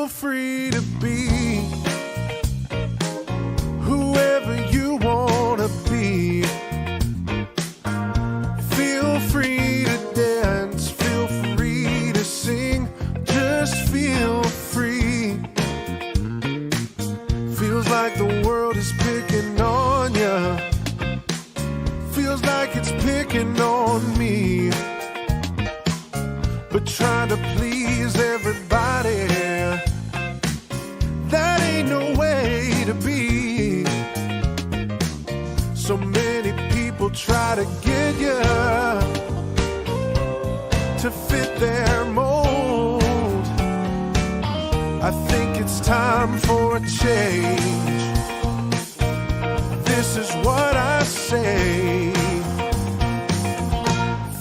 Feel free to be whoever you want to be. Feel free to dance, feel free to sing, just feel free. Feels like the world is picking on ya. Feels like it's picking on me. But trying to please everybody, that ain't no way to be. So many people try to get you to fit their mold. I think it's time for a change. This is what I say.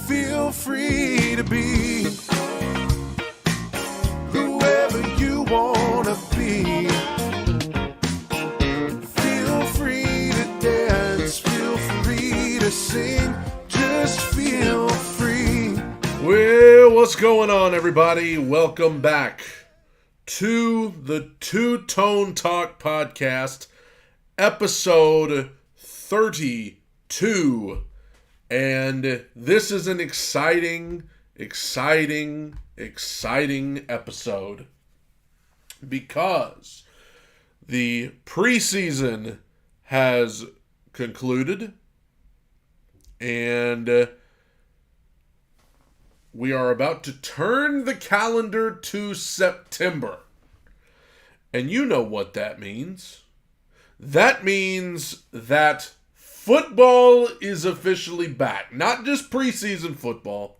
Feel free to be whoever you want to be. Feel free to dance, feel free to sing, just feel free. Well, what's going on, everybody? Welcome back to the Two Tone Talk podcast, episode 32. And this is an exciting episode because the preseason has concluded and we are about to turn the calendar to September. And you know what that means. That means that football is officially back. Not just preseason football.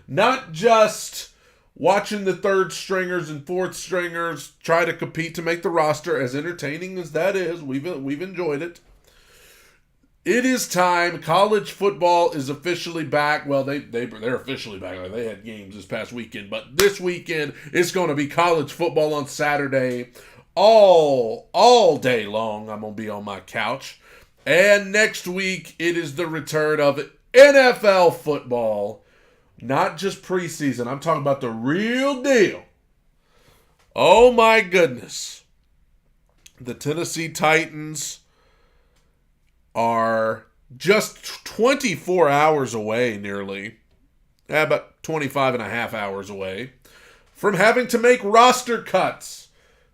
Not just watching the third stringers and fourth stringers try to compete to make the roster, as entertaining as that is. We've enjoyed it. It is time. College football is officially back. Well, they're officially back. They had games this past weekend, but this weekend it's going to be college football on Saturday, all day long. I'm going to be on my couch. And next week, it is the return of NFL football. Not just preseason. I'm talking about the real deal. Oh my goodness. The Tennessee Titans are just 24 hours away nearly. About 25 and a half hours away from having to make roster cuts.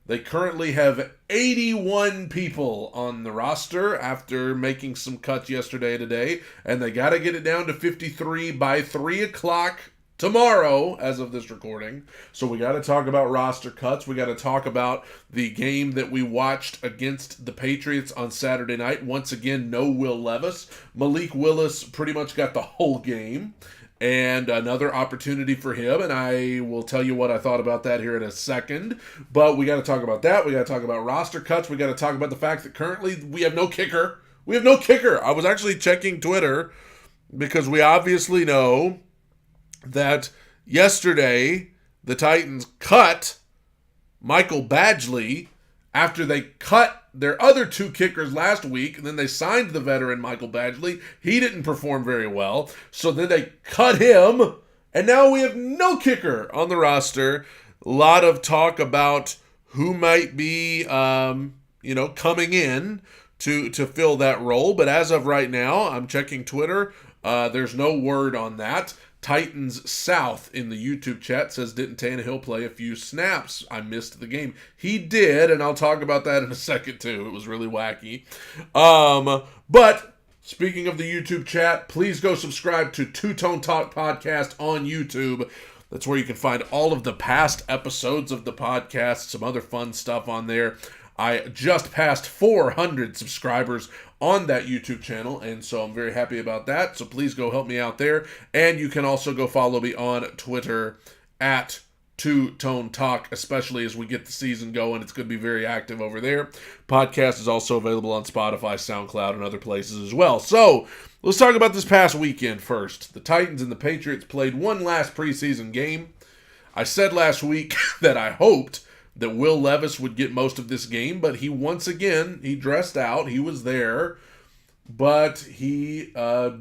They currently have 81 people on the roster after making some cuts yesterday and today, and they got to get it down to 53 by 3 o'clock tomorrow as of this recording. So we got to talk about roster cuts. We got to talk about the game that we watched against the Patriots on Saturday night. Once again, no Will Levis. Malik Willis pretty much got the whole game. And another opportunity for him, and I will tell you what I thought about that here in a second. But we got to talk about that. We got to talk about roster cuts. We got to talk about the fact that currently we have no kicker. We have no kicker. I was actually checking Twitter because we obviously know that yesterday the Titans cut Michael Badgley after they cut their other two kickers last week, and then they signed the veteran Michael Badgley. He didn't perform very well, so then they cut him, and now we have no kicker on the roster. A lot of talk about who might be, coming in to fill that role, but as of right now, I'm checking Twitter. There's no word on that. Titans South in the YouTube chat says, didn't Tannehill play a few snaps? I missed the game. He did, and I'll talk about that in a second too. It was really wacky. But speaking of the YouTube chat, please go subscribe to Two Tone Talk Podcast on YouTube. That's where you can find all of the past episodes of the podcast, some other fun stuff on there. I just passed 400 subscribers on that YouTube channel, and so I'm very happy about that. So please go help me out there. And you can also go follow me on Twitter at Two Tone Talk, especially as we get the season going. It's going to be very active over there. Podcast is also available on Spotify, SoundCloud, and other places as well. So let's talk about this past weekend first. The Titans and the Patriots played one last preseason game. I said last week that I hoped that Will Levis would get most of this game, but he dressed out. He was there, but he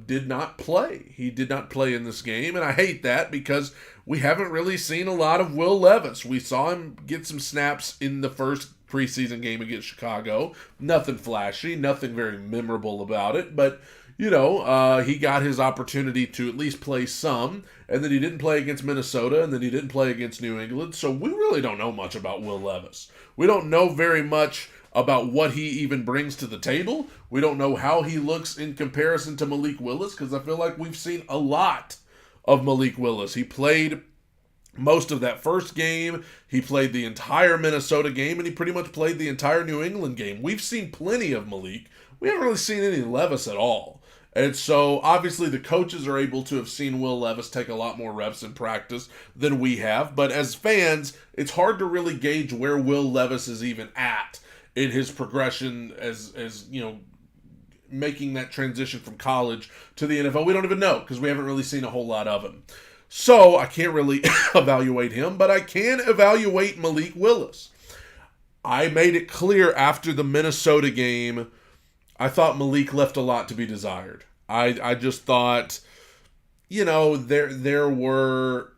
did not play. He did not play in this game, and I hate that because we haven't really seen a lot of Will Levis. We saw him get some snaps in the first preseason game against Chicago. Nothing flashy, nothing very memorable about it, but he got his opportunity to at least play some, and then he didn't play against Minnesota, and then he didn't play against New England, so we really don't know much about Will Levis. We don't know very much about what he even brings to the table. We don't know how he looks in comparison to Malik Willis, because I feel like we've seen a lot of Malik Willis. He played most of that first game, he played the entire Minnesota game, and he pretty much played the entire New England game. We've seen plenty of Malik. We haven't really seen any Levis at all. And so, obviously, the coaches are able to have seen Will Levis take a lot more reps in practice than we have. But as fans, it's hard to really gauge where Will Levis is even at in his progression as making that transition from college to the NFL. We don't even know because we haven't really seen a whole lot of him. So, I can't really evaluate him, but I can evaluate Malik Willis. I made it clear after the Minnesota game, I thought Malik left a lot to be desired. I just thought, there were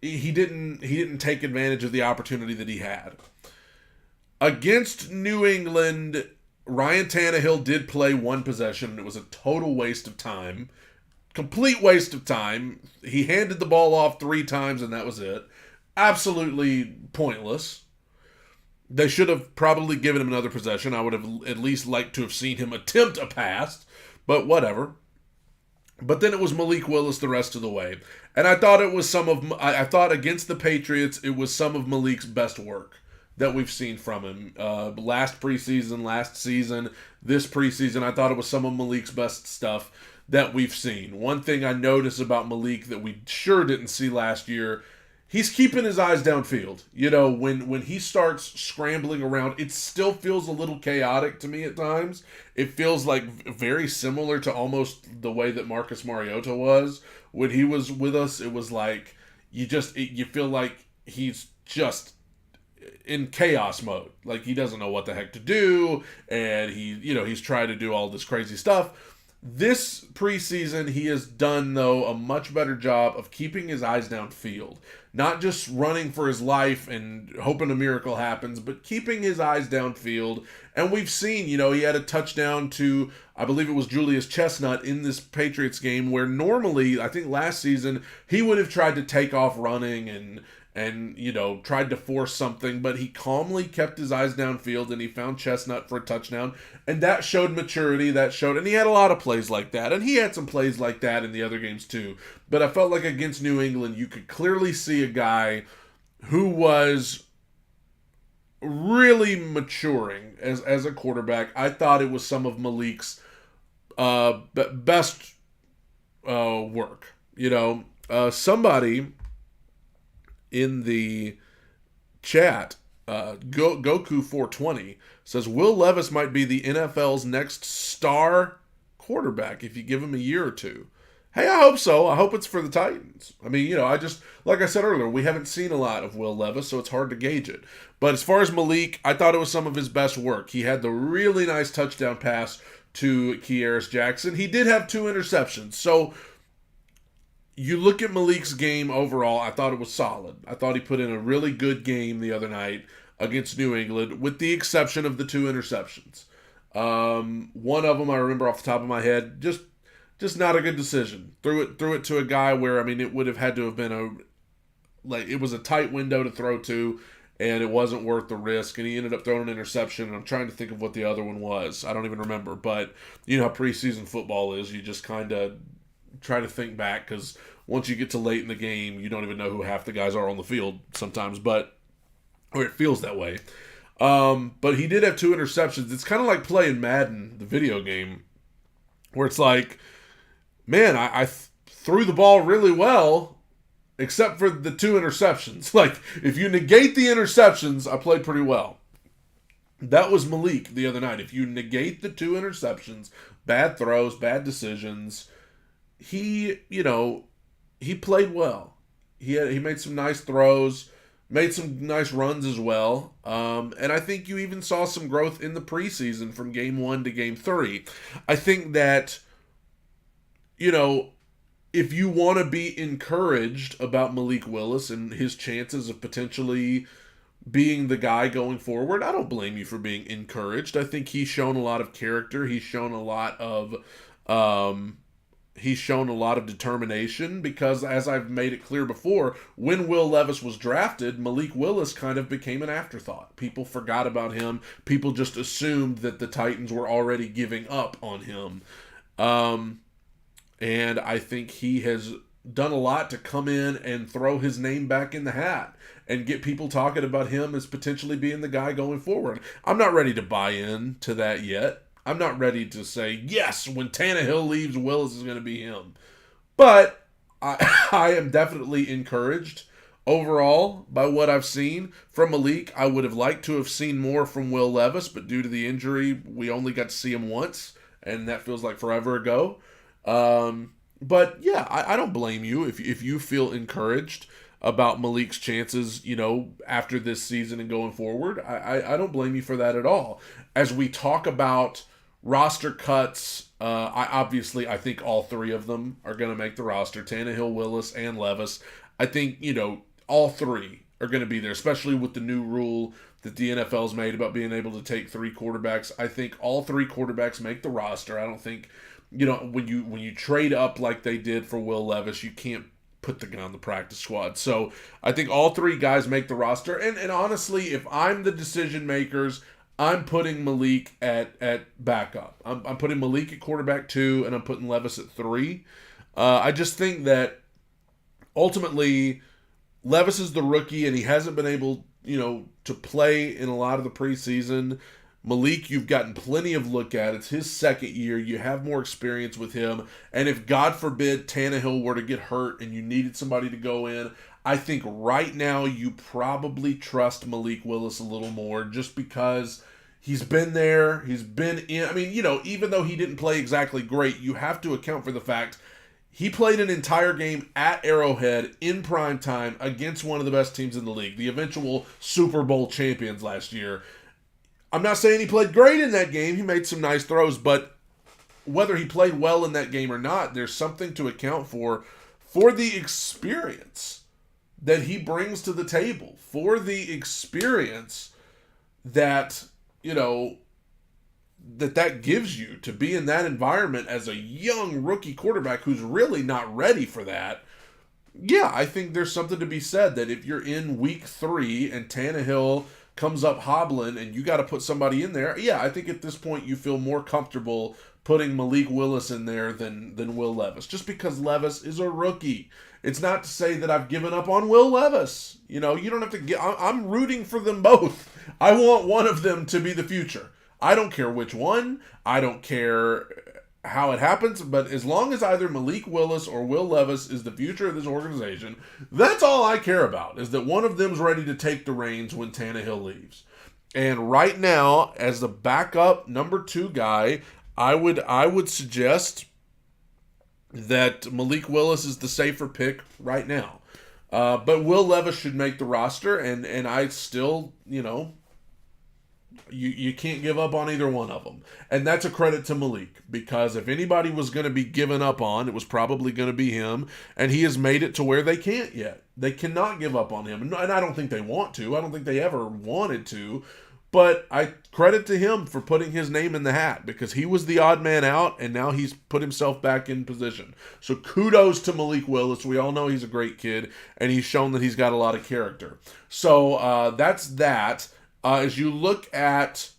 he didn't take advantage of the opportunity that he had. Against New England, Ryan Tannehill did play one possession, and it was a total waste of time. Complete waste of time. He handed the ball off 3 times, and that was it. Absolutely pointless. They should have probably given him another possession. I would have at least liked to have seen him attempt a pass, but whatever. But then it was Malik Willis the rest of the way. And I thought I thought against the Patriots, it was some of Malik's best work that we've seen from him. Last preseason, last season, this preseason, I thought it was some of Malik's best stuff that we've seen. One thing I noticed about Malik that we sure didn't see last year, he's keeping his eyes downfield. When he starts scrambling around, it still feels a little chaotic to me at times. It feels like very similar to almost the way that Marcus Mariota was when he was with us. It was like you feel like he's just in chaos mode. Like he doesn't know what the heck to do, and he's trying to do all this crazy stuff. This preseason, he has done, though, a much better job of keeping his eyes downfield. Not just running for his life and hoping a miracle happens, but keeping his eyes downfield. And we've seen, he had a touchdown to, I believe it was Julius Chestnut in this Patriots game, where normally, I think last season, he would have tried to take off running and tried to force something, but he calmly kept his eyes downfield and he found Chestnut for a touchdown, and that showed maturity, and he had a lot of plays like that, and he had some plays like that in the other games too, but I felt like against New England, you could clearly see a guy who was really maturing as a quarterback. I thought it was some of Malik's best work. Somebody in the chat, Goku420 says Will Levis might be the NFL's next star quarterback if you give him a year or two. Hey, I hope so. I hope it's for the Titans. I mean, like I said earlier, we haven't seen a lot of Will Levis, so it's hard to gauge it. But as far as Malik, I thought it was some of his best work. He had the really nice touchdown pass to Kearis Jackson. He did have 2 interceptions, so you look at Malik's game overall, I thought it was solid. I thought he put in a really good game the other night against New England, with the exception of the 2 interceptions. One of them I remember off the top of my head, just not a good decision. Threw it to a guy where, it would have had to have been it was a tight window to throw to, and it wasn't worth the risk, and he ended up throwing an interception, and I'm trying to think of what the other one was. I don't even remember, but you know how preseason football is. You just kind of try to think back, because once you get to late in the game, you don't even know who half the guys are on the field sometimes, or it feels that way. But he did have 2 interceptions. It's kind of like playing Madden, the video game, where it's like, man, I threw the ball really well, except for the 2 interceptions. Like, if you negate the interceptions, I played pretty well. That was Malik the other night. If you negate the 2 interceptions, bad throws, bad decisions, he played well. He made some nice throws, made some nice runs as well. And I think you even saw some growth in the preseason from game 1 to game 3. I think that, if you want to be encouraged about Malik Willis and his chances of potentially being the guy going forward, I don't blame you for being encouraged. I think he's shown a lot of character. He's shown a lot of determination because, as I've made it clear before, when Will Levis was drafted, Malik Willis kind of became an afterthought. People forgot about him. People just assumed that the Titans were already giving up on him. And I think he has done a lot to come in and throw his name back in the hat and get people talking about him as potentially being the guy going forward. I'm not ready to buy in to that yet. I'm not ready to say, yes, when Tannehill leaves, Willis is going to be him. But I am definitely encouraged overall by what I've seen from Malik. I would have liked to have seen more from Will Levis, but due to the injury, we only got to see him once, and that feels like forever ago. But yeah, I don't blame you if you feel encouraged about Malik's chances, after this season and going forward. I don't blame you for that at all. As we talk about roster cuts, I think all three of them are going to make the roster. Tannehill, Willis, and Levis. I think, all three are going to be there, especially with the new rule that the NFL's made about being able to take three quarterbacks. I think all three quarterbacks make the roster. I don't think, when you trade up like they did for Will Levis, you can't put the guy on the practice squad. So I think all three guys make the roster. And honestly, if I'm the decision makers, I'm putting Malik at backup. I'm putting Malik at quarterback 2, and I'm putting Levis at 3. I just think that ultimately Levis is the rookie, and he hasn't been able, to play in a lot of the preseason. Malik, you've gotten plenty of look at. It's his second year. You have more experience with him. And if, God forbid, Tannehill were to get hurt and you needed somebody to go in, I think right now you probably trust Malik Willis a little more just because he's been there. He's been in. I mean, even though he didn't play exactly great, you have to account for the fact he played an entire game at Arrowhead in prime time against one of the best teams in the league, the eventual Super Bowl champions last year. I'm not saying he played great in that game. He made some nice throws, but whether he played well in that game or not, there's something to account for the experience that he brings to the table, for the experience that, that gives you to be in that environment as a young rookie quarterback who's really not ready for that. Yeah, I think there's something to be said that if you're in week 3 and Tannehill comes up hobbling and you got to put somebody in there, yeah, I think at this point you feel more comfortable putting Malik Willis in there than Will Levis, just because Levis is a rookie. It's not to say that I've given up on Will Levis. You don't have to get. I'm rooting for them both. I want one of them to be the future. I don't care which one. I don't care how it happens, but as long as either Malik Willis or Will Levis is the future of this organization, that's all I care about, is that one of them's ready to take the reins when Tannehill leaves. And right now, as the backup number 2 guy, I would suggest that Malik Willis is the safer pick right now. But Will Levis should make the roster, and I still, you can't give up on either one of them. And that's a credit to Malik, because if anybody was going to be given up on, it was probably going to be him, and he has made it to where they can't yet. They cannot give up on him, and I don't think they want to. I don't think they ever wanted to, but I credit to him for putting his name in the hat, because he was the odd man out, and now he's put himself back in position. So kudos to Malik Willis. We all know he's a great kid, and he's shown that he's got a lot of character. So that's that. As you look at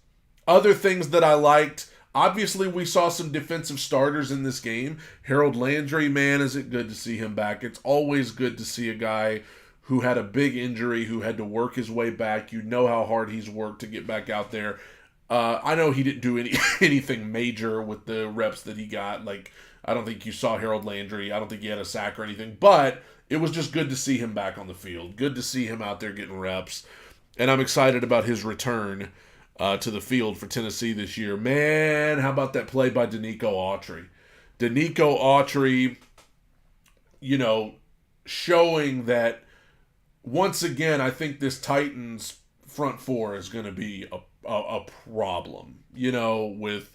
other things that I liked, obviously we saw some defensive starters in this game. Harold Landry, man, is it good to see him back. It's always good to see a guy who had a big injury, who had to work his way back. You know how hard he's worked to get back out there. I know he didn't do anything major with the reps that he got. Like, I don't think you saw Harold Landry. I don't think he had a sack or anything. But it was just good to see him back on the field. Good to see him out there getting reps. And I'm excited about his return to the field for Tennessee this year. Man, how about that play by Danico Autry? Danico Autry, showing that, once again, I think this Titans front four is going to be a problem. With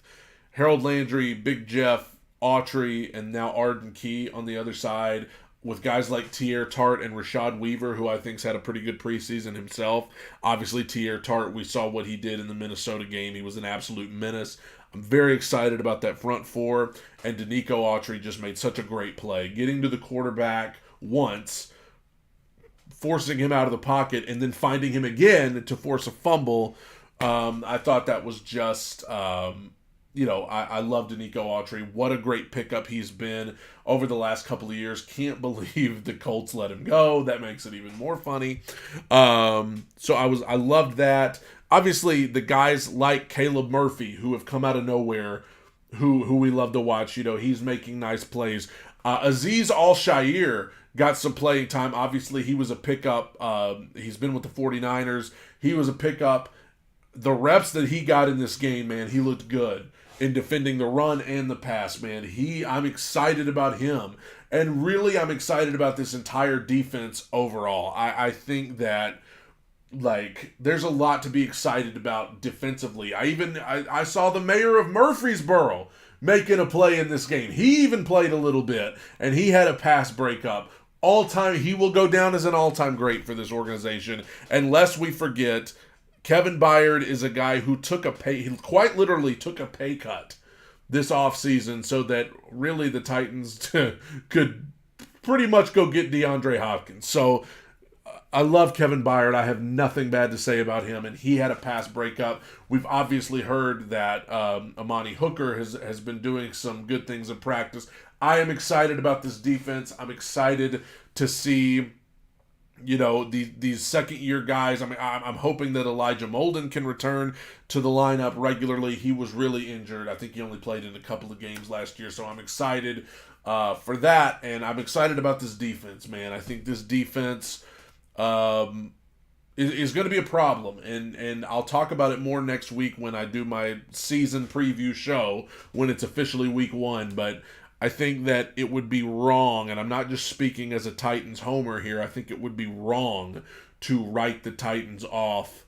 Harold Landry, Big Jeff, Autry, and now Arden Key on the other side, with guys like Tier Tart and Rashad Weaver, who I think's had a pretty good preseason himself. Obviously, Tier Tart, we saw what he did in the Minnesota game. He was an absolute menace. I'm very excited about that front four, and Danico Autry just made such a great play. Getting to the quarterback once, forcing him out of the pocket, and then finding him again to force a fumble. I thought that was just... I love Danico Autry. What a great pickup he's been over the last couple of years. Can't believe the Colts let him go. That makes it even more funny. So I loved that. Obviously, the guys like Caleb Murphy, who have come out of nowhere, who we love to watch. He's making nice plays. Azeez Al-Shaair got some playing time. Obviously, he was a pickup. He's been with the 49ers. He was a pickup. The reps that he got in this game, man, he looked good in defending the run and the pass, man. I'm excited about him. And really, I'm excited about this entire defense overall. I think that, there's a lot to be excited about defensively. I saw the mayor of Murfreesboro making a play in this game. He even played a little bit, and he had a pass breakup. He will go down as an all-time great for this organization, unless we forget Kevin Byard is a guy who he quite literally took a pay cut this offseason so that really the Titans could pretty much go get DeAndre Hopkins. So I love Kevin Byard. I have nothing bad to say about him, and he had a pass breakup. We've obviously heard that Amani Hooker has been doing some good things in practice. I am excited about this defense. I'm excited to see these second-year guys. I'm hoping that Elijah Molden can return to the lineup regularly. He was really injured. I think he only played in a couple of games last year, so I'm excited for that, and I'm excited about this defense, man. I think this defense is going to be a problem, and I'll talk about it more next week when I do my season preview show when it's officially week 1, but I think that it would be wrong, and I'm not just speaking as a Titans homer here, I think it would be wrong to write the Titans off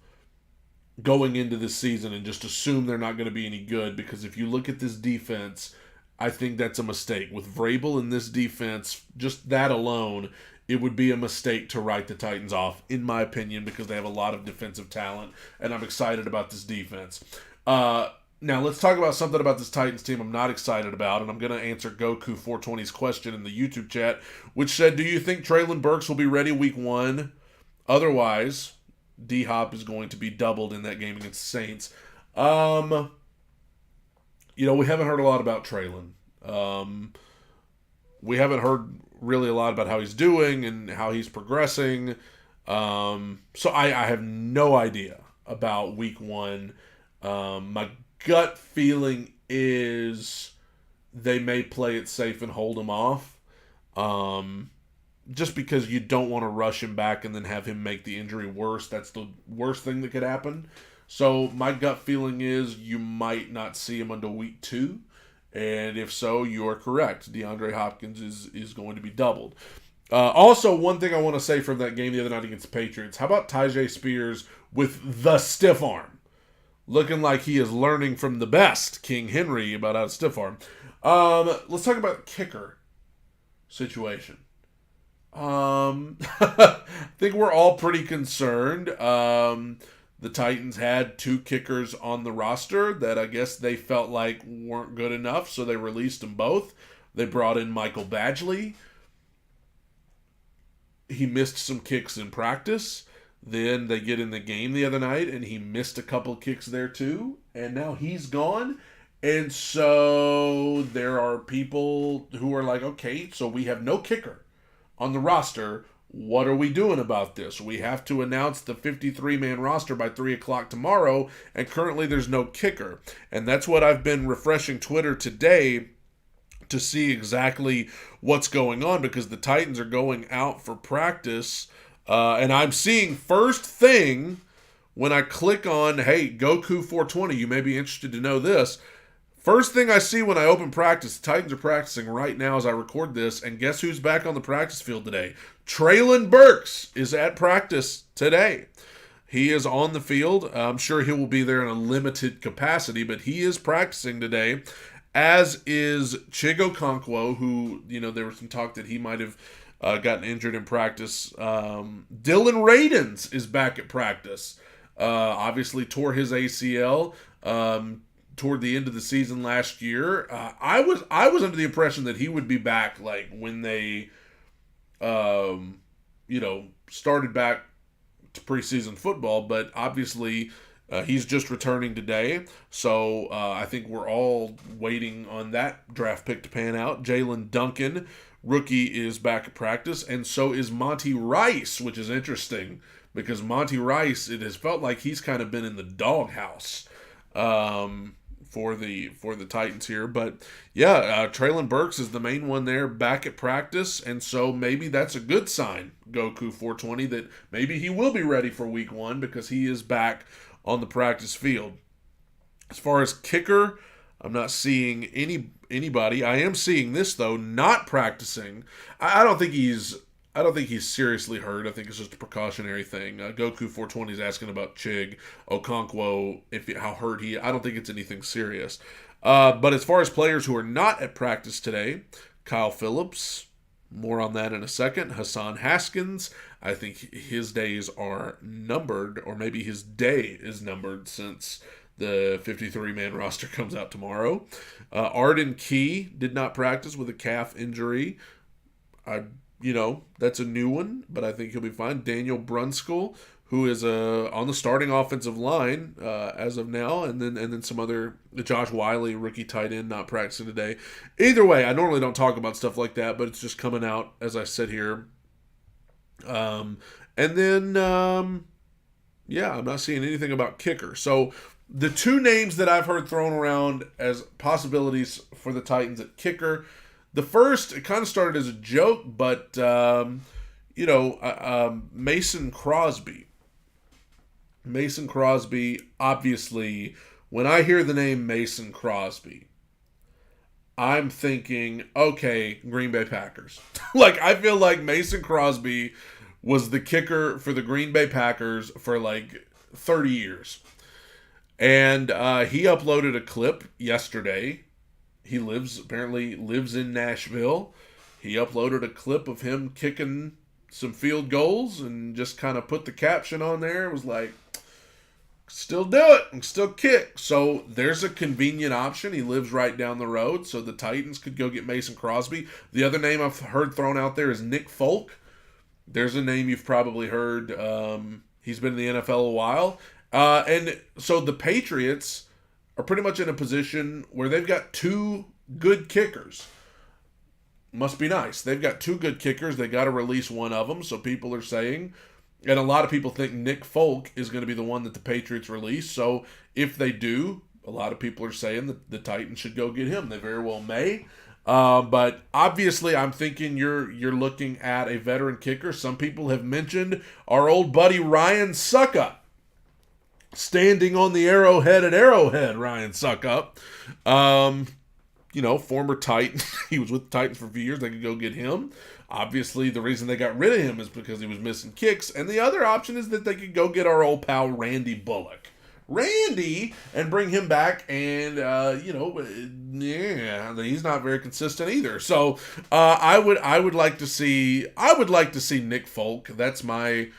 going into this season and just assume they're not going to be any good, because if you look at this defense, I think that's a mistake. With Vrabel in this defense, just that alone, it would be a mistake to write the Titans off, in my opinion, because they have a lot of defensive talent, and I'm excited about this defense. Now, let's talk about something about this Titans team I'm not excited about, and I'm going to answer Goku420's question in the YouTube chat, which said, do you think Treylon Burks will be ready week 1? Otherwise, D-Hop is going to be doubled in that game against the Saints. We haven't heard a lot about Treylon. We haven't heard really a lot about how he's doing and how he's progressing. So I have no idea about week 1. My gut feeling is they may play it safe and hold him off. Just because you don't want to rush him back and then have him make the injury worse. That's the worst thing that could happen. So my gut feeling is you might not see him until week 2. And if so, you are correct. DeAndre Hopkins is going to be doubled. Also, one thing I want to say from that game the other night against the Patriots, how about Tyjae Spears with the stiff arm? Looking like he is learning from the best, King Henry, about how to stiff arm. Let's talk about the kicker situation. I think we're all pretty concerned. The Titans had 2 kickers on the roster that I guess they felt like weren't good enough, so they released them both. They brought in Michael Badgley. He missed some kicks in practice. Then they get in the game the other night, and he missed a couple kicks there too. And now he's gone. And so there are people who are like, okay, so we have no kicker on the roster. What are we doing about this? We have to announce the 53-man roster by 3 o'clock tomorrow, and currently there's no kicker. And that's what I've been refreshing Twitter today to see exactly what's going on, because the Titans are going out for practice. And I'm seeing first thing when I click on, hey, Goku420, you may be interested to know this. First thing I see when I open practice, the Titans are practicing right now as I record this, and guess who's back on the practice field today? Treylon Burks is at practice today. He is on the field. I'm sure he will be there in a limited capacity, but he is practicing today. as is Chig Okonkwo, who, there was some talk that he might have gotten injured in practice. Dylan Radins is back at practice. Obviously tore his ACL toward the end of the season last year. I was under the impression that he would be back like when they, started back to preseason football, but obviously he's just returning today. So I think we're all waiting on that draft pick to pan out. Jalen Duncan, rookie, is back at practice, and so is Monty Rice, which is interesting because Monty Rice, it has felt like he's kind of been in the doghouse for the Titans here. But yeah, Traylon Burks is the main one there, back at practice, and so maybe that's a good sign, Goku 420, that maybe he will be ready for week 1 because he is back on the practice field. As far as kicker, I'm not seeing anybody. I am seeing this though, not practicing. I don't think he's seriously hurt. I think it's just a precautionary thing. Goku 420 is asking about Chig Okonkwo, how hurt he. I don't think it's anything serious. But as far as players who are not at practice today, Kyle Phillips, more on that in a second. Hassan Haskins, I think his days are numbered, or maybe his day is numbered since the 53-man roster comes out tomorrow. Arden Key did not practice with a calf injury. That's a new one, but I think he'll be fine. Daniel Brunskill, who is on the starting offensive line as of now, and then some other, Josh Wiley, rookie tight end, not practicing today. Either way, I normally don't talk about stuff like that, but it's just coming out as I sit here. I'm not seeing anything about kicker. So the two names that I've heard thrown around as possibilities for the Titans at kicker, the first, it kind of started as a joke, but, Mason Crosby. Mason Crosby, obviously, when I hear the name Mason Crosby, I'm thinking, okay, Green Bay Packers. I feel like Mason Crosby was the kicker for the Green Bay Packers for 30 years. And he uploaded a clip yesterday. He apparently lives in Nashville. He uploaded a clip of him kicking some field goals and just kind of put the caption on there. It was like, still do it and still kick. So there's a convenient option. He lives right down the road, so the Titans could go get Mason Crosby. The other name I've heard thrown out there is Nick Folk. There's a name you've probably heard. He's been in the NFL a while. And so the Patriots are pretty much in a position where they've got two good kickers. Must be nice. They've got two good kickers. They got to release one of them, so people are saying, and a lot of people think Nick Folk is going to be the one that the Patriots release. So if they do, a lot of people are saying that the Titans should go get him. They very well may. But obviously, I'm thinking you're looking at a veteran kicker. Some people have mentioned our old buddy Ryan Suckup. Standing on the Arrowhead at Arrowhead, Ryan Suckup. Former Titan. He was with the Titans for a few years. They could go get him. Obviously, the reason they got rid of him is because he was missing kicks. And the other option is that they could go get our old pal Randy Bullock. And bring him back. And, he's not very consistent either. So I would like to see Nick Folk. That's my,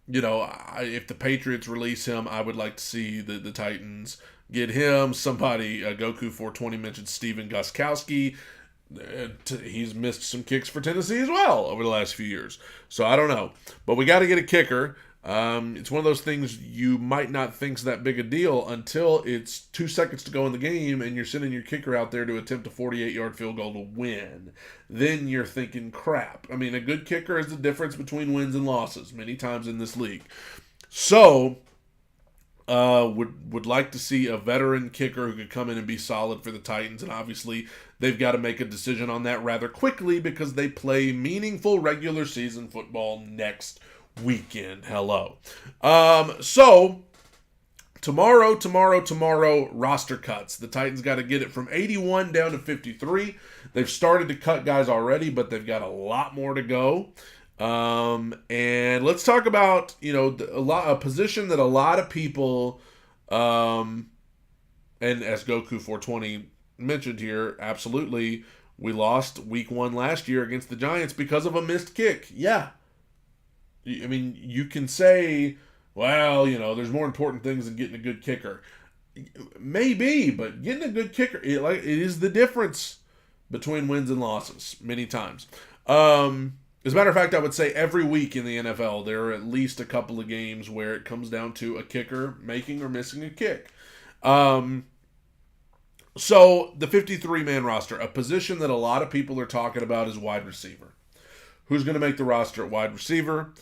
if the Patriots release him, I would like to see the Titans get him. Somebody, Goku 420 mentioned Steven Gostkowski. He's missed some kicks for Tennessee as well over the last few years. So I don't know. But we got to get a kicker. It's one of those things you might not think's that big a deal until it's 2 seconds to go in the game and you're sending your kicker out there to attempt a 48-yard field goal to win. Then you're thinking, crap. I mean, a good kicker is the difference between wins and losses many times in this league. So would like to see a veteran kicker who could come in and be solid for the Titans, and obviously they've got to make a decision on that rather quickly because they play meaningful regular season football next weekend. Hello. So tomorrow, roster cuts. The Titans got to get it from 81 down to 53. They've started to cut guys already, but they've got a lot more to go. And let's talk about, a position that a lot of people, and as Goku 420 mentioned here, absolutely, we lost week 1 last year against the Giants because of a missed kick. Yeah. I mean, you can say, well, there's more important things than getting a good kicker. Maybe, but getting a good kicker, it is the difference between wins and losses many times. As a matter of fact, I would say every week in the NFL, there are at least a couple of games where it comes down to a kicker making or missing a kick. So the 53-man roster, a position that a lot of people are talking about is wide receiver. Who's going to make the roster at wide receiver?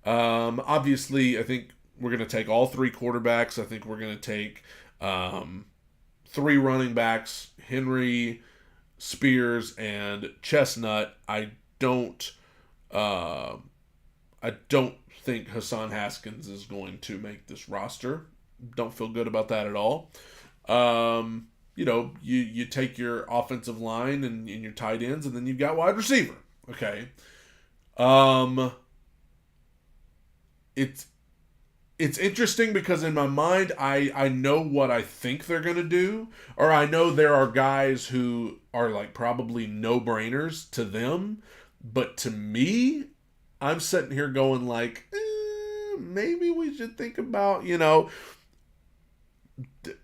Obviously, I think we're going to take all 3 quarterbacks. I think we're going to take 3 running backs, Henry, Spears, and Chestnut. I don't think Hassan Haskins is going to make this roster. Don't feel good about that at all. You take your offensive line and your tight ends, and then you've got wide receiver. Okay. It's interesting because in my mind, I know what I think they're going to do, or I know there are guys who are like probably no-brainers to them, but to me, I'm sitting here going like, maybe we should think about,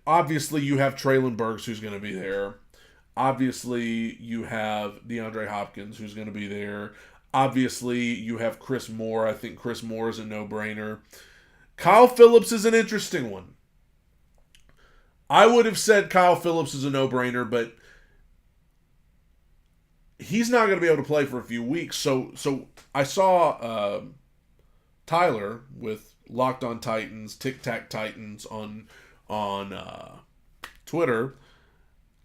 obviously you have Treylon Burks who's going to be there. Obviously you have DeAndre Hopkins who's going to be there. Obviously you have Chris Moore. I think Chris Moore is a no-brainer. Kyle Phillips is an interesting one. I would have said Kyle Phillips is a no-brainer, but he's not going to be able to play for a few weeks. So I saw Tyler with Locked On Titans, Tic Tac Titans on Twitter.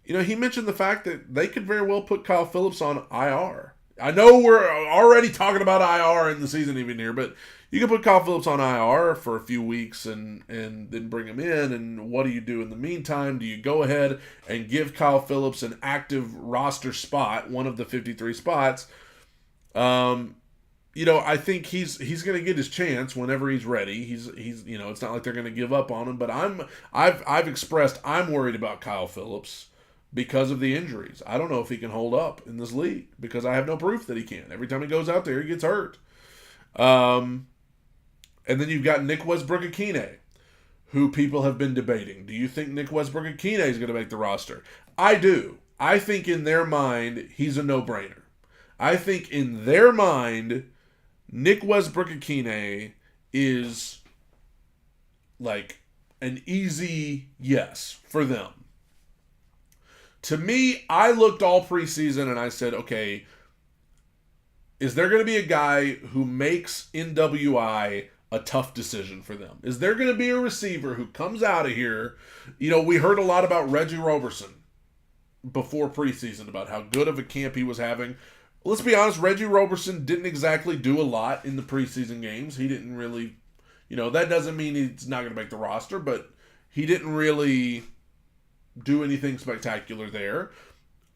He mentioned the fact that they could very well put Kyle Phillips on IR. I know we're already talking about IR in the season even here, but you can put Kyle Phillips on IR for a few weeks and then bring him in. And what do you do in the meantime? Do you go ahead and give Kyle Phillips an active roster spot, one of the 53 spots? I think he's going to get his chance whenever he's ready. He's it's not like they're going to give up on him. But I've expressed I'm worried about Kyle Phillips because of the injuries. I don't know if he can hold up in this league because I have no proof that he can. Every time he goes out there, he gets hurt. And then you've got Nick Westbrook-Akine, who people have been debating. Do you think Nick Westbrook-Akine is going to make the roster? I do. I think in their mind, he's a no-brainer. I think in their mind, Nick Westbrook-Akine is like an easy yes for them. To me, I looked all preseason and I said, okay, is there going to be a guy who makes NWI a tough decision for them? Is there going to be a receiver who comes out of here? We heard a lot about Reggie Roberson before preseason about how good of a camp he was having. Let's be honest, Reggie Roberson didn't exactly do a lot in the preseason games. He didn't really, that doesn't mean he's not going to make the roster, but he didn't really do anything spectacular there.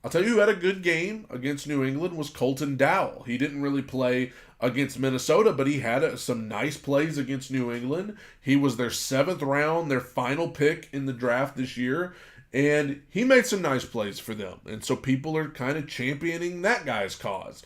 I'll tell you who had a good game against New England was Colton Dowell. He didn't really play against Minnesota, but he had some nice plays against New England. He was their 7th round, their final pick in the draft this year, and he made some nice plays for them. And so people are kind of championing that guy's cause.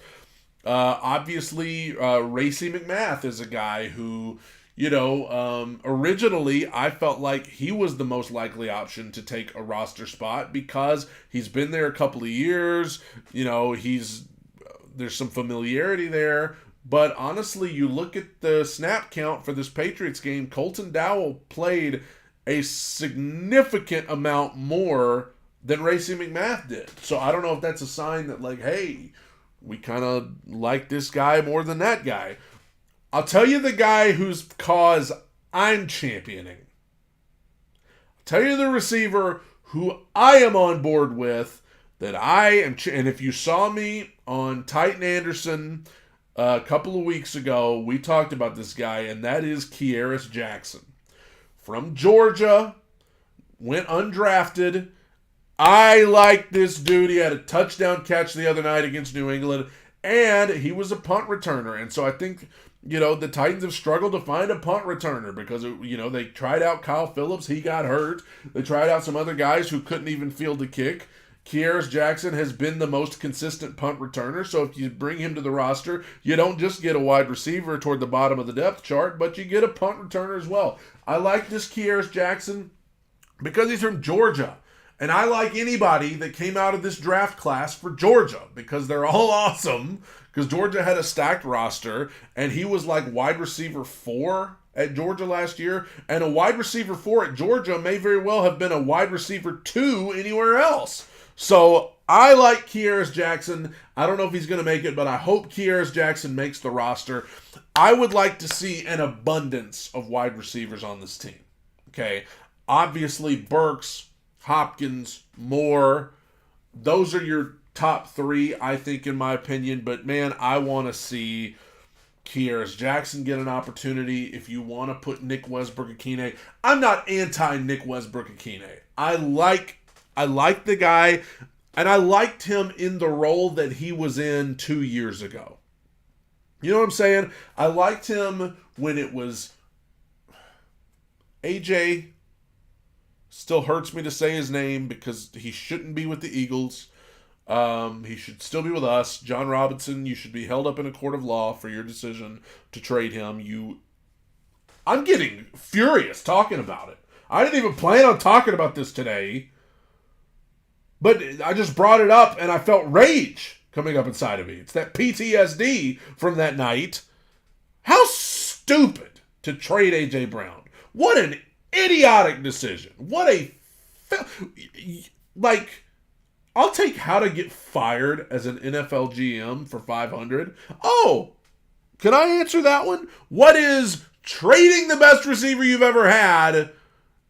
Obviously, Racey McMath is a guy who, originally I felt like he was the most likely option to take a roster spot because he's been there a couple of years. There's some familiarity there. But honestly, you look at the snap count for this Patriots game, Colton Dowell played a significant amount more than Racey McMath did. So I don't know if that's a sign that, like, hey, we kind of like this guy more than that guy. I'll tell you the guy whose cause I'm championing. I'll tell you the receiver who I am on board with, that I am, and if you saw me on Titan Anderson a couple of weeks ago, we talked about this guy, and that is Kearis Jackson. From Georgia, went undrafted. I like this dude. He had a touchdown catch the other night against New England, and he was a punt returner. And so I think, the Titans have struggled to find a punt returner because, they tried out Kyle Phillips. He got hurt. They tried out some other guys who couldn't even field a kick. Kearis Jackson has been the most consistent punt returner, so if you bring him to the roster, you don't just get a wide receiver toward the bottom of the depth chart, but you get a punt returner as well. I like this Kearis Jackson because he's from Georgia. And I like anybody that came out of this draft class for Georgia because they're all awesome. Because Georgia had a stacked roster, and he was like wide receiver 4 at Georgia last year. And a wide receiver 4 at Georgia may very well have been a wide receiver 2 anywhere else. So I like Kearis Jackson. I don't know if he's going to make it, but I hope Kearis Jackson makes the roster. I would like to see an abundance of wide receivers on this team. Okay, obviously Burks, Hopkins, Moore, those are your top 3, I think, in my opinion. But, man, I want to see Kearis Jackson get an opportunity. If you want to put Nick Westbrook-Ikhine, I'm not anti-Nick Westbrook-Ikhine. I like the guy, and I liked him in the role that he was in 2 years ago. You know what I'm saying? I liked him when it was AJ. Still hurts me to say his name because he shouldn't be with the Eagles. He should still be with us. John Robinson, you should be held up in a court of law for your decision to trade him. I'm getting furious talking about it. I didn't even plan on talking about this today. But I just brought it up and I felt rage coming up inside of me. It's that PTSD from that night. How stupid to trade A.J. Brown. What an idiotic decision. I'll take how to get fired as an NFL GM for $500. Oh, can I answer that one? What is trading the best receiver you've ever had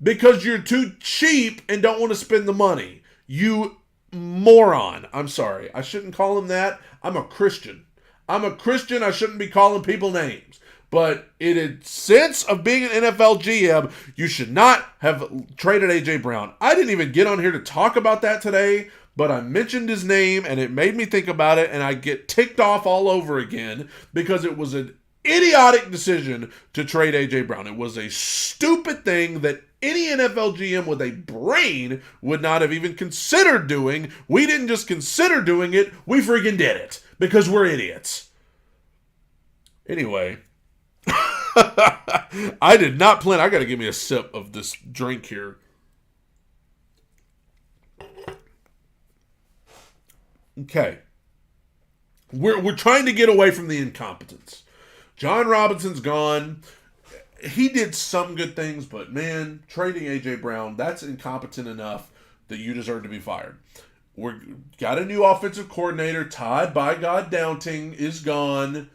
because you're too cheap and don't want to spend the money? You moron. I'm sorry. I shouldn't call him that. I'm a Christian. I shouldn't be calling people names. But in a sense of being an NFL GM, you should not have traded A.J. Brown. I didn't even get on here to talk about that today, but I mentioned his name, and it made me think about it, and I get ticked off all over again because it was an idiotic decision to trade A.J. Brown. It was a stupid thing that any NFL GM with a brain would not have even considered doing. We didn't just consider doing it, we freaking did it because we're idiots. Anyway, I did not plan. I got to give me a sip of this drink here. Okay. We're trying to get away from the incompetence. John Robinson's gone. He did some good things, but man, trading A.J. Brown, that's incompetent enough that you deserve to be fired. We're got a new offensive coordinator. Todd, by God, Downting is gone.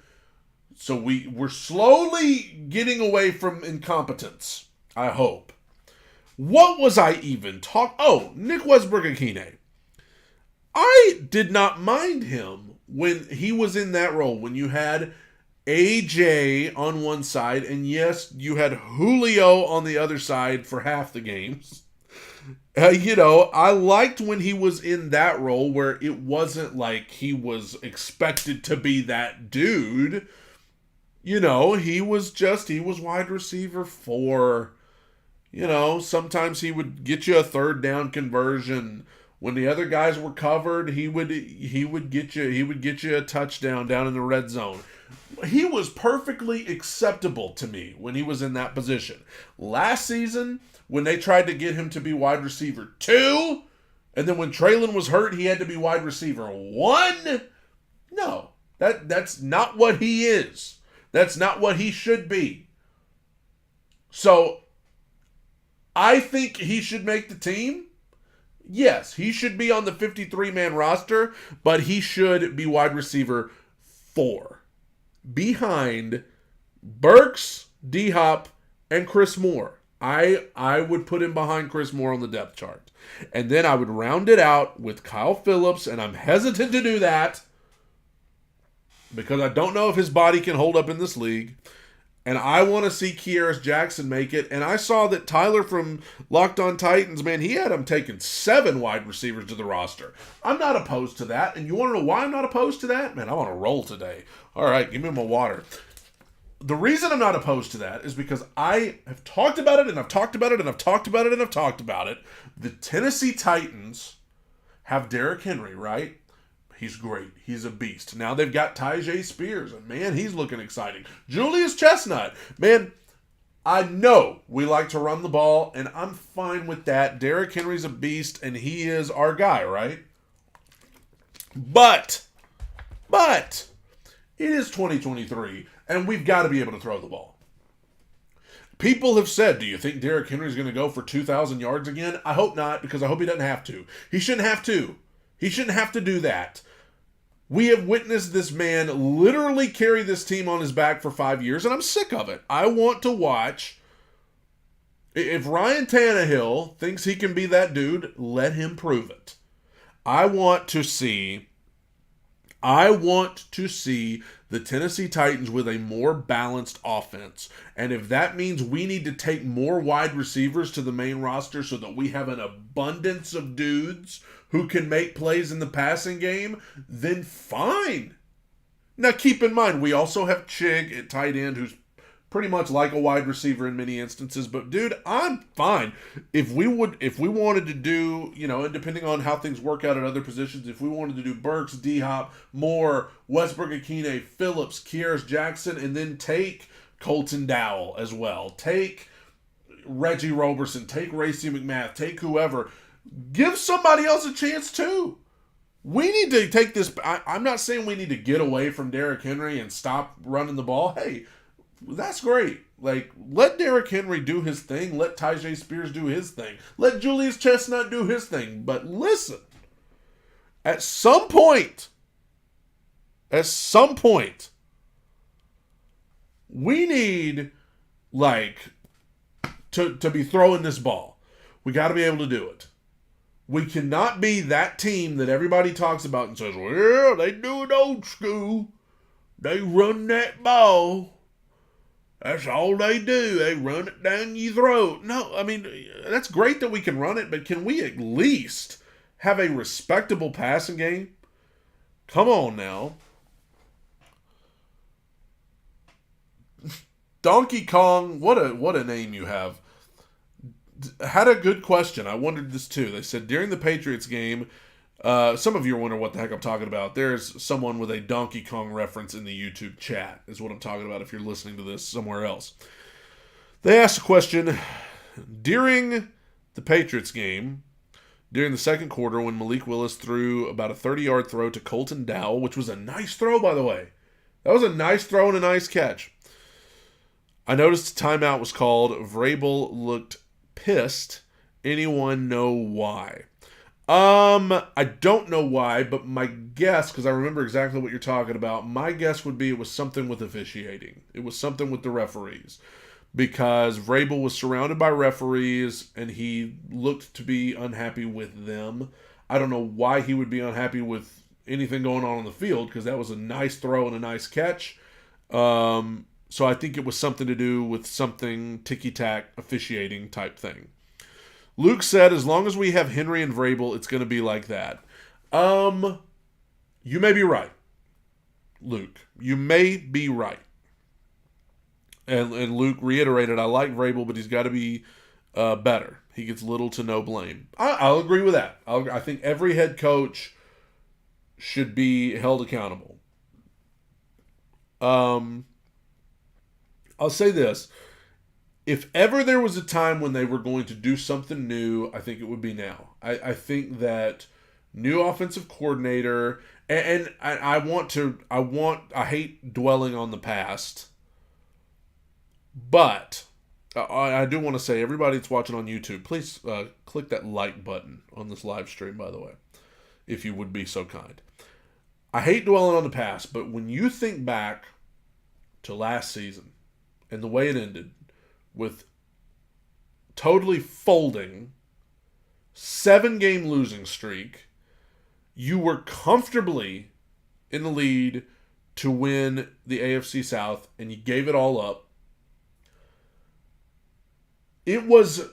So we're slowly getting away from incompetence, I hope. What was I even talking? Oh, Nick Westbrook-Ikhine. I did not mind him when he was in that role, when you had AJ on one side, and yes, you had Julio on the other side for half the games. I liked when he was in that role where it wasn't like he was expected to be that dude. He was wide receiver 4. Sometimes he would get you a third down conversion. When the other guys were covered, he would get you a touchdown down in the red zone. He was perfectly acceptable to me when he was in that position. Last season, when they tried to get him to be wide receiver 2, and then when Treylon was hurt, he had to be wide receiver 1. No, that's not what he is. That's not what he should be. So, I think he should make the team. Yes, he should be on the 53-man roster, but he should be wide receiver 4. Behind Burks, D-Hop, and Chris Moore. I would put him behind Chris Moore on the depth chart. And then I would round it out with Kyle Phillips, and I'm hesitant to do that because I don't know if his body can hold up in this league. And I want to see Kearis Jackson make it. And I saw that Tyler from Locked On Titans, man, he had him taking 7 wide receivers to the roster. I'm not opposed to that. And you want to know why I'm not opposed to that? Man, I want to roll today. All right, give me my water. The reason I'm not opposed to that is because I have talked about it, and I've talked about it, and I've talked about it, and I've talked about it. The Tennessee Titans have Derrick Henry, right? He's great. He's a beast. Now they've got Tyjae Spears, and man, he's looking exciting. Julius Chestnut, man, I know we like to run the ball, and I'm fine with that. Derrick Henry's a beast, and he is our guy, right? But it is 2023, and we've got to be able to throw the ball. People have said, do you think Derrick Henry's going to go for 2,000 yards again? I hope not, because I hope he doesn't have to. He shouldn't have to. He shouldn't have to do that. We have witnessed this man literally carry this team on his back for 5 years, and I'm sick of it. I want to watch. If Ryan Tannehill thinks he can be that dude, let him prove it. I want to see the Tennessee Titans with a more balanced offense. And if that means we need to take more wide receivers to the main roster so that we have an abundance of dudes who can make plays in the passing game, then fine. Now keep in mind, we also have Chig at tight end, who's pretty much like a wide receiver in many instances. But dude, I'm fine. If we wanted to do, and depending on how things work out at other positions, if we wanted to do Burks, D-Hop, Moore, Westbrook-Akine, Phillips, Keiris Jackson, and then take Colton Dowell as well. Take Reggie Roberson, take Racey McMath, take whoever. Give somebody else a chance too. We need to take this. I'm not saying we need to get away from Derrick Henry and stop running the ball. Hey, that's great. Like, let Derrick Henry do his thing. Let Tyjae Spears do his thing. Let Julius Chestnut do his thing. But listen, at some point, we need, to be throwing this ball. We got to be able to do it. We cannot be that team that everybody talks about and says, well, they do it old school. They run that ball. That's all they do. They run it down your throat. No, I mean, that's great that we can run it, but can we at least have a respectable passing game? Come on now. Donkey Kong, what a name you have. Had a good question. I wondered this too. They said during the Patriots game, some of you are wondering what the heck I'm talking about. There's someone with a Donkey Kong reference in the YouTube chat, is what I'm talking about if you're listening to this somewhere else. They asked a question during the Patriots game, during the second quarter, when Malik Willis threw about a 30-yard throw to Colton Dowell, which was a nice throw, by the way. That was a nice throw and a nice catch. I noticed a timeout was called. Vrabel looked pissed. Anyone know why? I don't know why, but my guess, because I remember exactly what you're talking about, my guess would be it was something with officiating. It was something with the referees. Because Vrabel was surrounded by referees, and he looked to be unhappy with them. I don't know why he would be unhappy with anything going on the field, because that was a nice throw and a nice catch. So I think it was something to do with something ticky-tack officiating type thing. Luke said, as long as we have Henry and Vrabel, it's going to be like that. You may be right, Luke. You may be right. And Luke reiterated, I like Vrabel, but he's got to be better. He gets little to no blame. I'll agree with that. I think every head coach should be held accountable. I'll say this. If ever there was a time when they were going to do something new, I think it would be now. I think that new offensive coordinator, and I hate dwelling on the past, but I do want to say, everybody that's watching on YouTube, please click that like button on this live stream, by the way, if you would be so kind. I hate dwelling on the past, but when you think back to last season and the way it ended, with totally folding 7-game losing streak, you were comfortably in the lead to win the AFC South, and you gave it all up. It was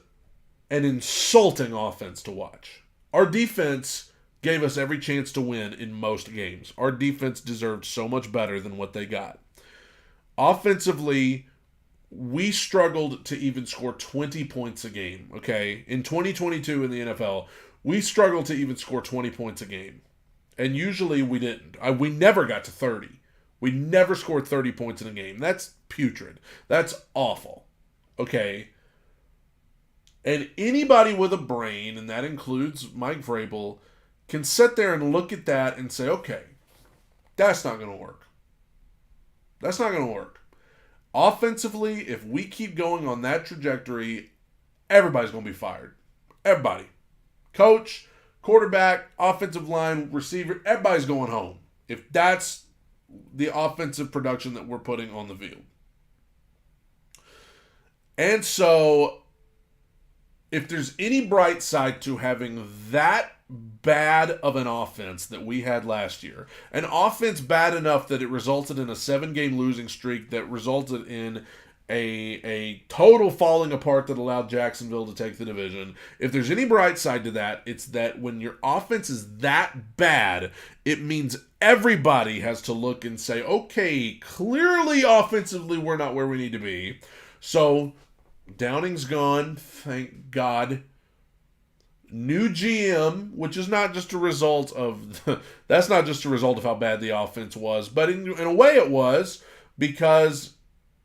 an insulting offense to watch. Our defense gave us every chance to win in most games. Our defense deserved so much better than what they got. Offensively, we struggled to even score 20 points a game, okay? In 2022 in the NFL, we struggled to even score 20 points a game. And usually we didn't. We never got to 30. We never scored 30 points in a game. That's putrid. That's awful. Okay? And anybody with a brain, and that includes Mike Vrabel, can sit there and look at that and say, okay, that's not going to work. That's not going to work. Offensively, if we keep going on that trajectory, everybody's going to be fired. Everybody. Coach, quarterback, offensive line, receiver, everybody's going home. If that's the offensive production that we're putting on the field. And so, if there's any bright side to having that bad of an offense that we had last year, an offense bad enough that it resulted in a 7-game losing streak that resulted in a total falling apart that allowed Jacksonville to take the division. If there's any bright side to that, it's that when your offense is that bad, it means everybody has to look and say, okay, clearly offensively we're not where we need to be. So Downing's gone, thank God. New GM, which is not just a result of that's not just a result of how bad the offense was, but in a way it was, because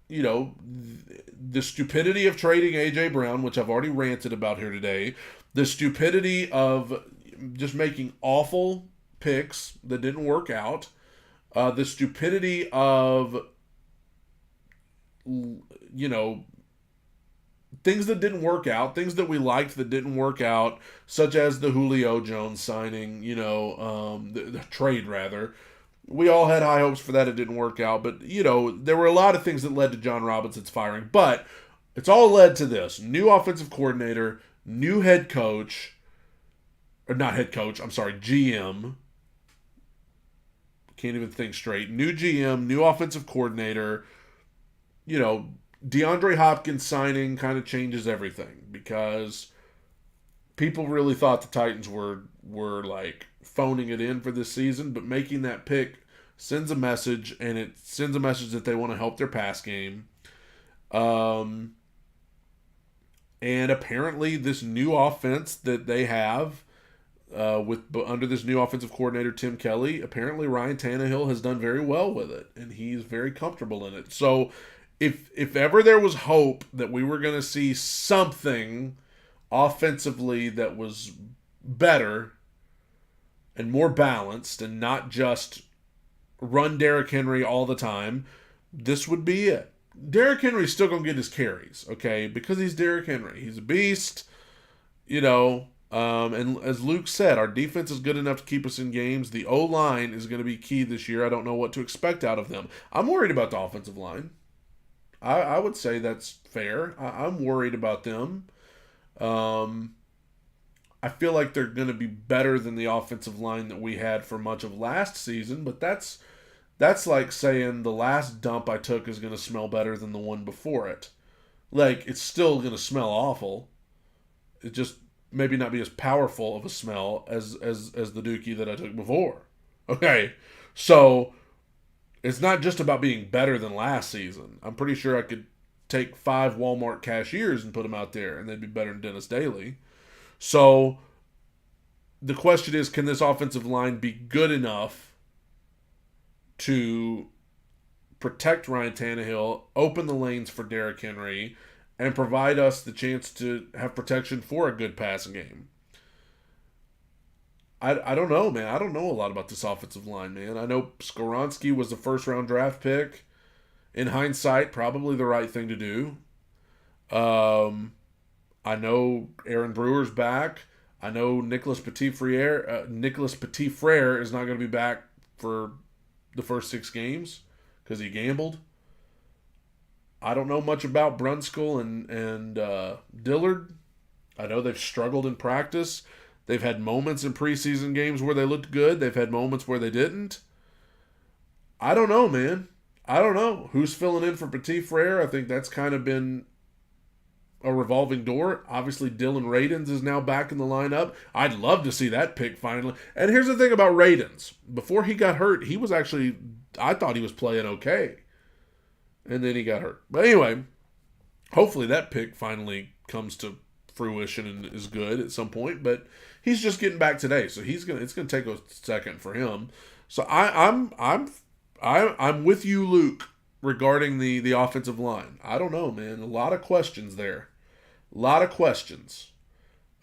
the stupidity of trading A.J. Brown, which I've already ranted about here today, the stupidity of just making awful picks that didn't work out, the stupidity of things that didn't work out, things that we liked that didn't work out, such as the Julio Jones signing, the trade rather. We all had high hopes for that. It didn't work out. But, there were a lot of things that led to John Robinson's firing. But it's all led to this. New offensive coordinator, new head coach, or not head coach, I'm sorry, GM. Can't even think straight. New GM, new offensive coordinator. DeAndre Hopkins signing kind of changes everything, because people really thought the Titans were like phoning it in for this season, but making that pick sends a message, and it sends a message that they want to help their pass game. And apparently this new offense that they have under this new offensive coordinator, Tim Kelly, apparently Ryan Tannehill has done very well with it, and he's very comfortable in it. So if ever there was hope that we were going to see something offensively that was better and more balanced and not just run Derrick Henry all the time, this would be it. Derrick Henry's still going to get his carries, okay? Because he's Derrick Henry. He's a beast, and as Luke said, our defense is good enough to keep us in games. The O-line is going to be key this year. I don't know what to expect out of them. I'm worried about the offensive line. I would say that's fair. I'm worried about them. I feel like they're going to be better than the offensive line that we had for much of last season, but that's like saying the last dump I took is going to smell better than the one before it. Like, it's still going to smell awful. It just maybe not be as powerful of a smell as the Dookie that I took before. Okay, so it's not just about being better than last season. I'm pretty sure I could take 5 Walmart cashiers and put them out there, and they'd be better than Dennis Daly. So the question is, can this offensive line be good enough to protect Ryan Tannehill, open the lanes for Derrick Henry, and provide us the chance to have protection for a good passing game? I don't know, man. I don't know a lot about this offensive line, man. I know Skoronski was the first-round draft pick. In hindsight, probably the right thing to do. I know Aaron Brewer's back. I know Nicholas Petit-Frere is not going to be back for the first 6 games because he gambled. I don't know much about Brunskill and Dillard. I know they've struggled in practice. They've had moments in preseason games where they looked good. They've had moments where they didn't. I don't know, man. I don't know. Who's filling in for Petit-Frere? I think that's kind of been a revolving door. Obviously, Dylan Radins is now back in the lineup. I'd love to see that pick finally. And here's the thing about Radins. Before he got hurt, he was actually, I thought he was playing okay. And then he got hurt. But anyway, hopefully that pick finally comes to fruition and is good at some point. But He's just getting back today, so it's gonna take a second for him. So I'm with you, Luke, regarding the offensive line. I don't know, man. A lot of questions there. A lot of questions.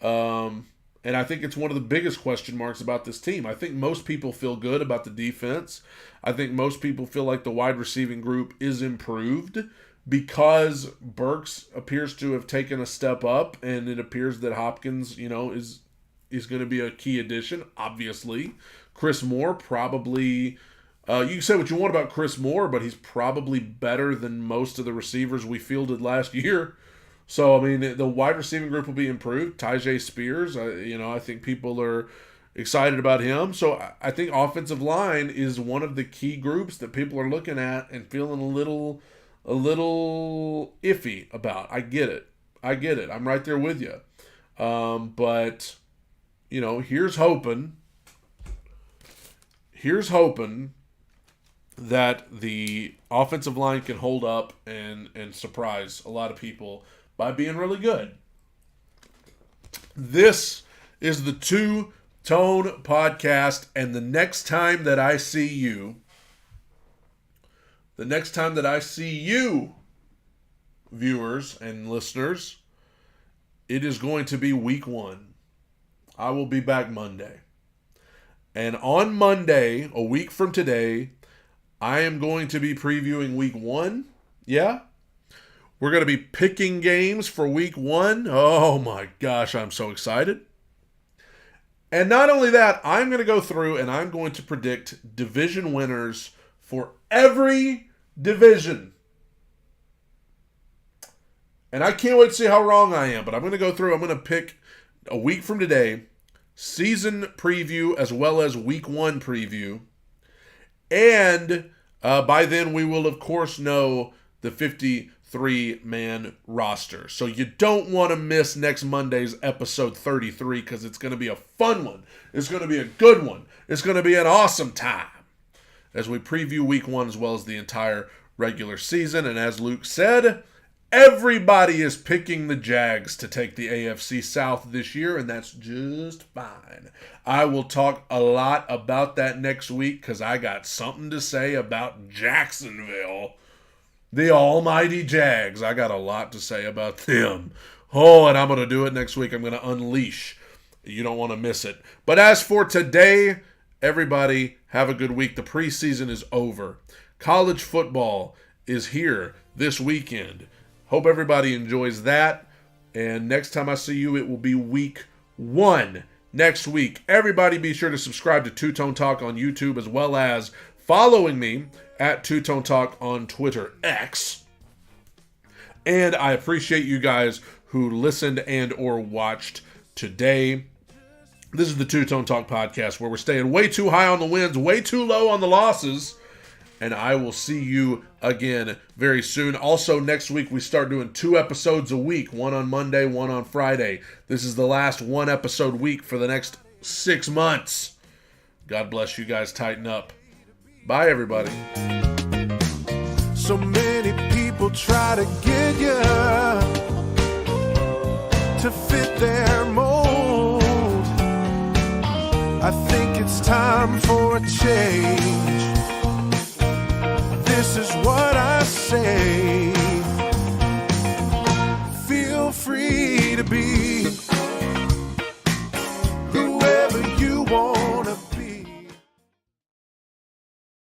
And I think it's one of the biggest question marks about this team. I think most people feel good about the defense. I think most people feel like the wide receiving group is improved because Burks appears to have taken a step up, and it appears that Hopkins, is going to be a key addition, obviously. Chris Moore probably... you can say what you want about Chris Moore, but he's probably better than most of the receivers we fielded last year. So, I mean, the wide receiving group will be improved. Tyjae Spears, I think people are excited about him. So, I think offensive line is one of the key groups that people are looking at and feeling a little iffy about. I get it. I'm right there with you. But, here's hoping that the offensive line can hold up and surprise a lot of people by being really good. This is the Two Tone Podcast, and the next time that I see you, viewers and listeners, it is going to be week 1. I will be back Monday. And on Monday, a week from today, I am going to be previewing week 1. Yeah? We're going to be picking games for week 1. Oh my gosh, I'm so excited. And not only that, I'm going to go through and I'm going to predict division winners for every division. And I can't wait to see how wrong I am, but I'm going to go through, I'm going to pick a week from today, season preview as well as week 1 preview. And by then we will, of course, know the 53-man roster. So you don't want to miss next Monday's episode 33 because it's going to be a fun one. It's going to be a good one. It's going to be an awesome time as we preview week 1 as well as the entire regular season. And as Luke said, everybody is picking the Jags to take the AFC South this year, and that's just fine. I will talk a lot about that next week because I got something to say about Jacksonville. The almighty Jags. I got a lot to say about them. Oh, and I'm going to do it next week. I'm going to unleash. You don't want to miss it. But as for today, everybody have a good week. The preseason is over. College football is here this weekend. Hope everybody enjoys that. And next time I see you, it will be week 1 next week. Everybody be sure to subscribe to Two Tone Talk on YouTube as well as following me at Two Tone Talk on Twitter X. And I appreciate you guys who listened and or watched today. This is the Two Tone Talk podcast where we're staying way too high on the wins, way too low on the losses. And I will see you again very soon. Also, next week we start doing 2 episodes a week. 1 on Monday, 1 on Friday. This is the last 1 episode week for the next 6 months. God bless you guys. Tighten up. Bye, everybody. So many people try to get you to fit their mold. I think it's time for a change.